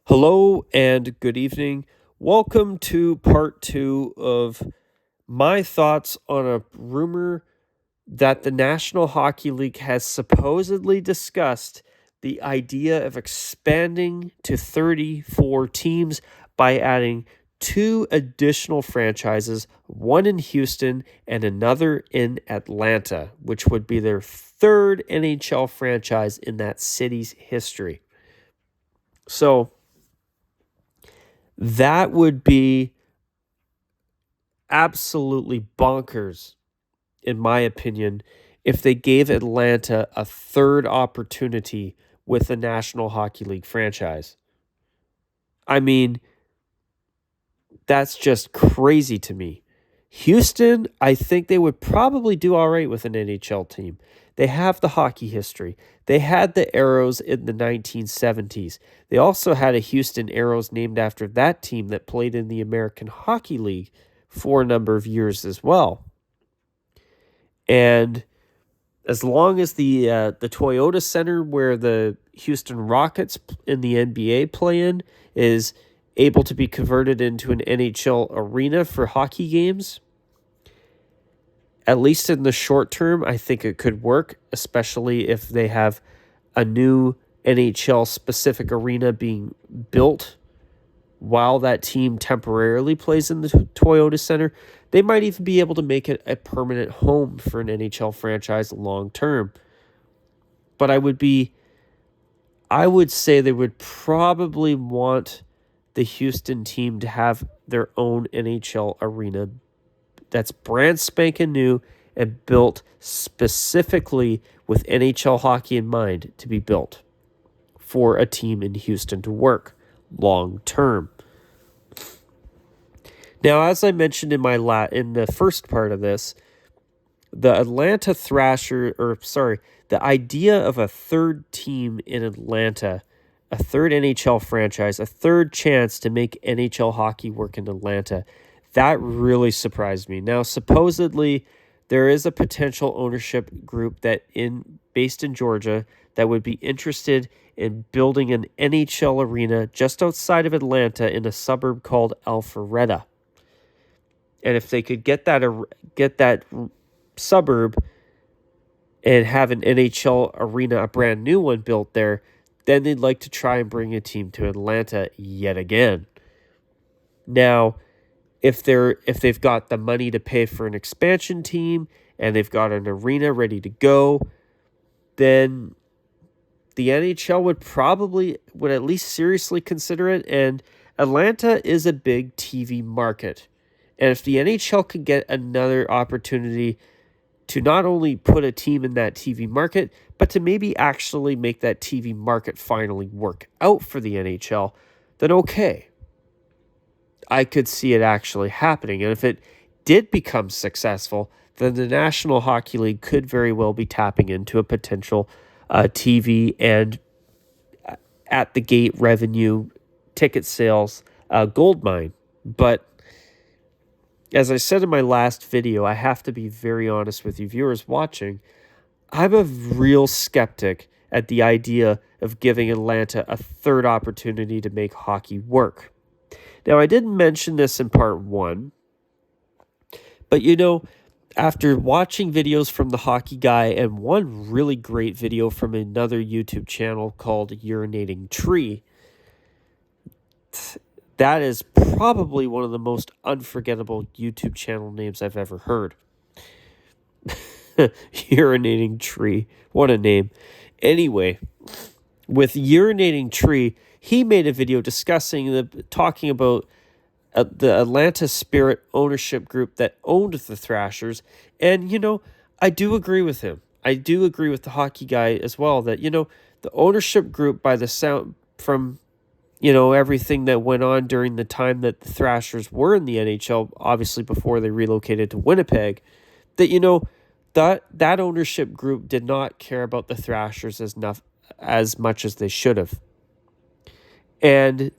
Hello and good evening. Welcome to part two of my thoughts on a rumor that the National Hockey League has supposedly discussed the idea of expanding to 34 teams by adding two additional franchises, one in Houston and another in Atlanta, which would be their third NHL franchise in that city's history. So, that would be absolutely bonkers, in my opinion, if they gave Atlanta a third opportunity with the National Hockey League franchise. I mean, that's just crazy to me. Houston, I think they would probably do all right with an NHL team. They have the hockey history. They had the Arrows in the 1970s. They also had a Houston Arrows named after that team that played in the American Hockey League for a number of years as well. And as long as the Toyota Center, where the Houston Rockets in the NBA play in, is able to be converted into an NHL arena for hockey games, at least in the short term, I think it could work, especially if they have a new NHL specific arena being built while that team temporarily plays in the Toyota Center. They might even be able to make it a permanent home for an NHL franchise long term. But I would say they would probably want the Houston team to have their own NHL arena that's brand spanking new and built specifically with NHL hockey in mind to be built for a team in Houston to work long term. Now, as I mentioned in in the first part of this, the Atlanta the idea of a third team in Atlanta, a third NHL franchise, a third chance to make NHL hockey work in Atlanta, that really surprised me. Now, supposedly, there is a potential ownership group based in Georgia that would be interested in building an NHL arena just outside of Atlanta in a suburb called Alpharetta. And if they could get that suburb and have an NHL arena, a brand new one built there, then they'd like to try and bring a team to Atlanta yet again. Now, if they've got the money to pay for an expansion team and they've got an arena ready to go, then the NHL would at least seriously consider it. And Atlanta is a big TV market. And if the NHL could get another opportunity to not only put a team in that TV market, but to maybe actually make that TV market finally work out for the NHL, then okay. I could see it actually happening. And if it did become successful, then the National Hockey League could very well be tapping into a potential TV and at the gate revenue, ticket sales, gold mine. But as I said in my last video, I have to be very honest with you viewers watching. I'm a real skeptic at the idea of giving Atlanta a third opportunity to make hockey work. Now, I didn't mention this in part one, but after watching videos from the Hockey Guy and one really great video from another YouTube channel called Urinating Tree, that is probably one of the most unforgettable YouTube channel names I've ever heard. Urinating Tree. What a name. Anyway, with Urinating Tree, he made a video talking about the Atlanta Spirit ownership group that owned the Thrashers. And, I do agree with him. I do agree with the Hockey Guy as well that, the ownership group, by the sound from everything that went on during the time that the Thrashers were in the NHL, obviously before they relocated to Winnipeg, that that ownership group did not care about the Thrashers as much as they should have. And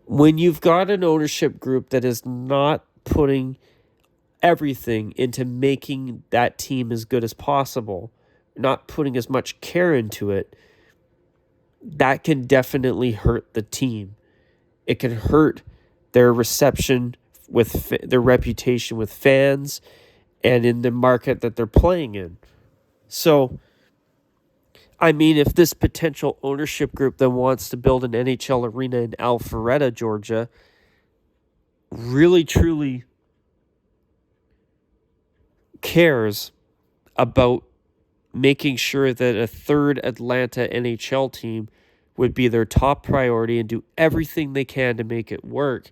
when you've got an ownership group that is not putting everything into making that team as good as possible, not putting as much care into it, that can definitely hurt the team. It can hurt their reception with their reputation with fans and in the market that they're playing in. So, I mean, if this potential ownership group that wants to build an NHL arena in Alpharetta, Georgia, really truly cares about making sure that a third Atlanta NHL team would be their top priority and do everything they can to make it work,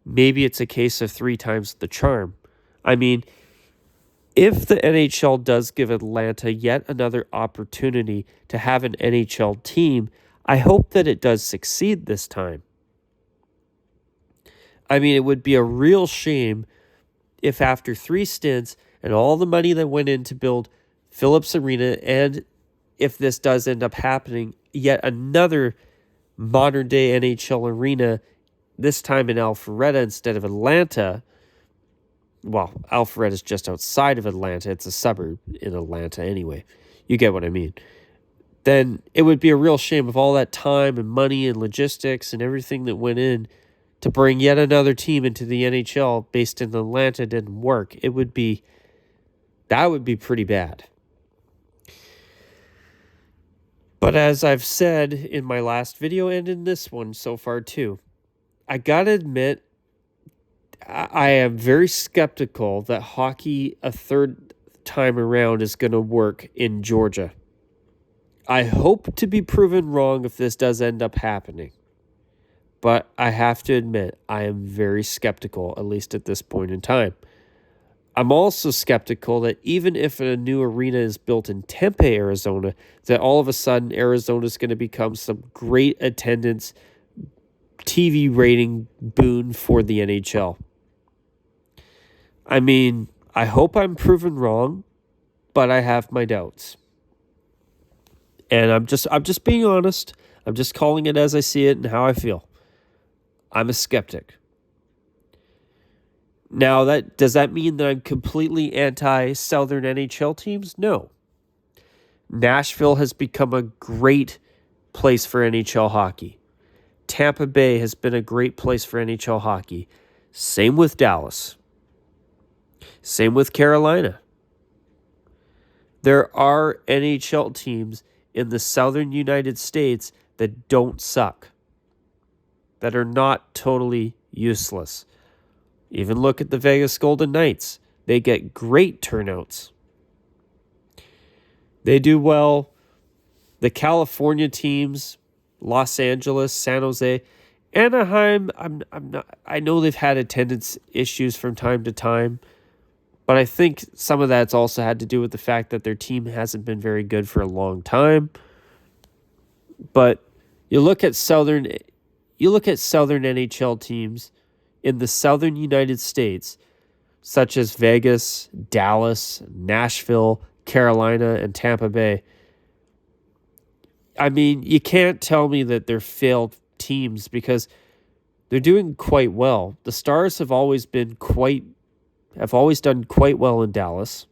maybe it's a case of 3 times the charm. I mean, if the NHL does give Atlanta yet another opportunity to have an NHL team, I hope that it does succeed this time. I mean, it would be a real shame if after 3 stints and all the money that went in to build Phillips Arena, and if this does end up happening, yet another modern day NHL arena, this time in Alpharetta instead of Atlanta. Well, Alpharetta is just outside of Atlanta. It's a suburb in Atlanta anyway. You get what I mean. Then it would be a real shame if all that time and money and logistics and everything that went in to bring yet another team into the NHL based in Atlanta didn't work. That would be pretty bad. But as I've said in my last video and in this one so far too, I gotta admit, I am very skeptical that hockey a third time around is going to work in Georgia. I hope to be proven wrong if this does end up happening. But I have to admit, I am very skeptical, at least at this point in time. I'm also skeptical that even if a new arena is built in Tempe, Arizona, that all of a sudden Arizona is going to become some great attendance TV rating boon for the NHL. I mean, I hope I'm proven wrong, but I have my doubts. And I'm just being honest. I'm just calling it as I see it and how I feel. I'm a skeptic. Now, does that mean that I'm completely anti-Southern NHL teams? No. Nashville has become a great place for NHL hockey. Tampa Bay has been a great place for NHL hockey. Same with Dallas. Same with Carolina. There are NHL teams in the southern United States that don't suck, that are not totally useless. Even look at the Vegas Golden Knights. They get great turnouts. They do well. The California teams, Los Angeles, San Jose, Anaheim, I know they've had attendance issues from time to time, but I think some of that's also had to do with the fact that their team hasn't been very good for a long time. But you look at southern NHL teams in the southern United States, such as Vegas, Dallas, Nashville, Carolina, and Tampa Bay. I mean, you can't tell me that they're failed teams because they're doing quite well. The Stars have always done quite well in Dallas.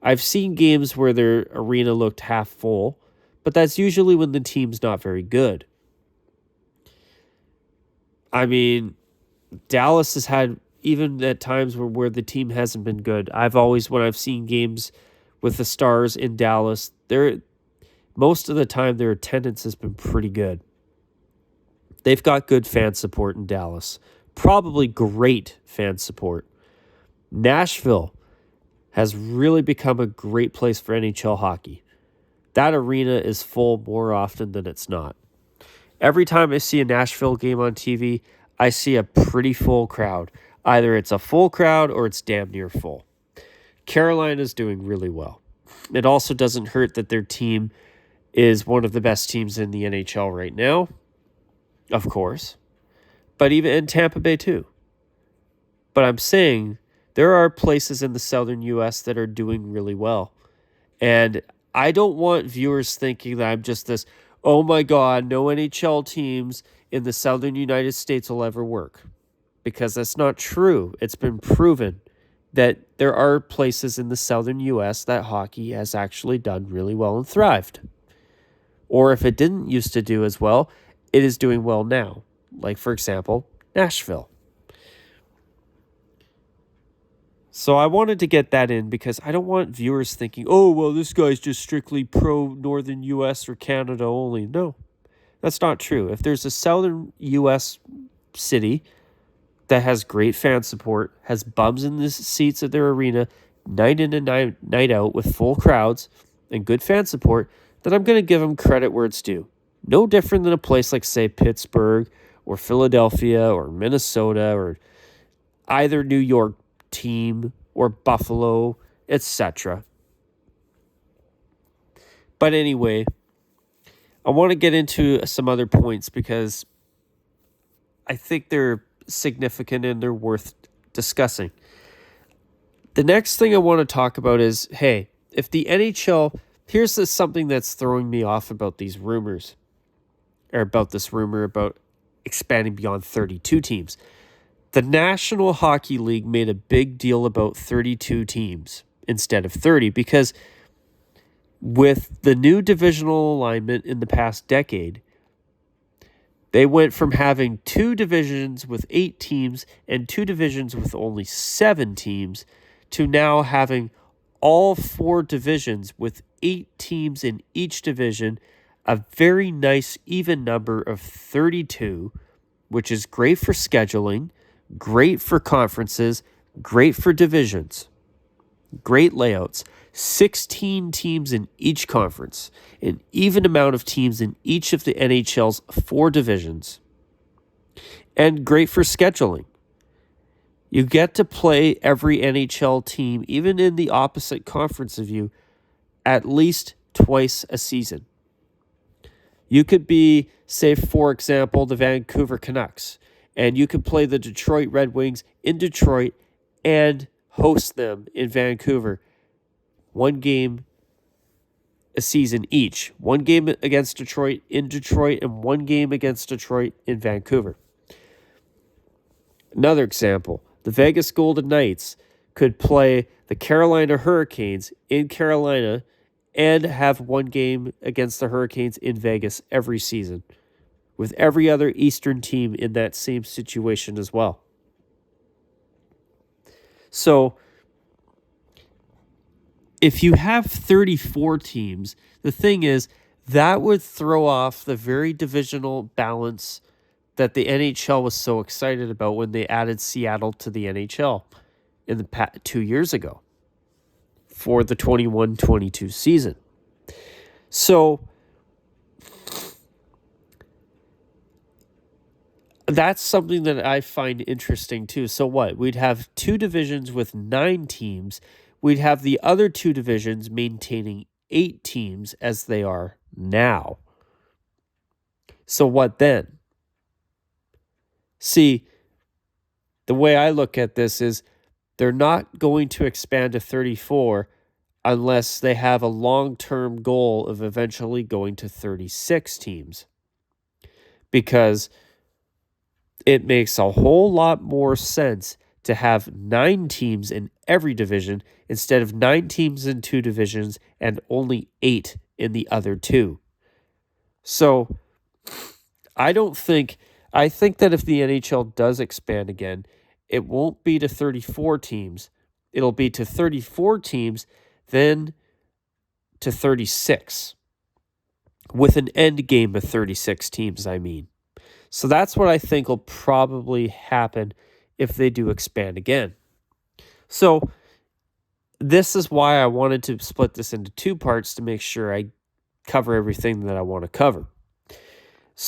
I've seen games where their arena looked half full, but that's usually when the team's not very good. I mean, Dallas has had, even at times where the team hasn't been good, when I've seen games with the Stars in Dallas, most of the time their attendance has been pretty good. They've got good fan support in Dallas. Probably great fan support. Nashville has really become a great place for NHL hockey. That arena is full more often than it's not. Every time I see a Nashville game on TV, I see a pretty full crowd. Either it's a full crowd or it's damn near full. Carolina's doing really well. It also doesn't hurt that their team is one of the best teams in the NHL right now, of course, but even in Tampa Bay too. But I'm saying there are places in the southern U.S. that are doing really well. And I don't want viewers thinking that I'm just this, oh my God, no NHL teams in the southern United States will ever work. Because that's not true. It's been proven that there are places in the southern U.S. that hockey has actually done really well and thrived. Or if it didn't used to do as well, it is doing well now. Like, for example, Nashville. So I wanted to get that in because I don't want viewers thinking, oh, well, this guy's just strictly pro Northern U.S. or Canada only. No, that's not true. If there's a Southern U.S. city that has great fan support, has bums in the seats at their arena, night in and night out with full crowds and good fan support, then I'm going to give them credit where it's due. No different than a place like, say, Pittsburgh or Philadelphia or Minnesota or either New York team or Buffalo, etc. But anyway, I want to get into some other points because I think they're significant and they're worth discussing. The next thing I want to talk about is, hey, if the NHL, here's something that's throwing me off about these rumors, or about this rumor about expanding beyond 32 teams. The National Hockey League made a big deal about 32 teams instead of 30 because with the new divisional alignment in the past decade, they went from having 2 divisions with 8 teams and 2 divisions with only 7 teams to now having all 4 divisions with 8 teams in each division, a very nice even number of 32, which is great for scheduling, great for conferences, great for divisions, great layouts. 16 teams in each conference, an even amount of teams in each of the NHL's 4 divisions, and great for scheduling. You get to play every NHL team, even in the opposite conference of you, at least twice a season. You could be, say, for example, the Vancouver Canucks, and you could play the Detroit Red Wings in Detroit and host them in Vancouver. 1 game a season each. 1 game against Detroit in Detroit and 1 game against Detroit in Vancouver. Another example, the Vegas Golden Knights could play the Carolina Hurricanes in Carolina and have 1 game against the Hurricanes in Vegas every season, with every other Eastern team in that same situation as well. So, if you have 34 teams, the thing is, that would throw off the very divisional balance that the NHL was so excited about when they added Seattle to the NHL in the 2 years ago for the 21-22 season. So, that's something that I find interesting too. So what? We'd have 2 divisions with 9 teams. We'd have the other 2 divisions maintaining 8 teams as they are now. So what then? See, the way I look at this is they're not going to expand to 34 unless they have a long-term goal of eventually going to 36 teams. Because it makes a whole lot more sense to have 9 teams in every division instead of 9 teams in 2 divisions and only 8 in the other 2. So I think that if the NHL does expand again, it won't be to 34 teams. It'll be to 34 teams, then to 36. With an end game of 36 teams, I mean. So that's what I think will probably happen if they do expand again. So this is why I wanted to split this into 2 parts to make sure I cover everything that I want to cover.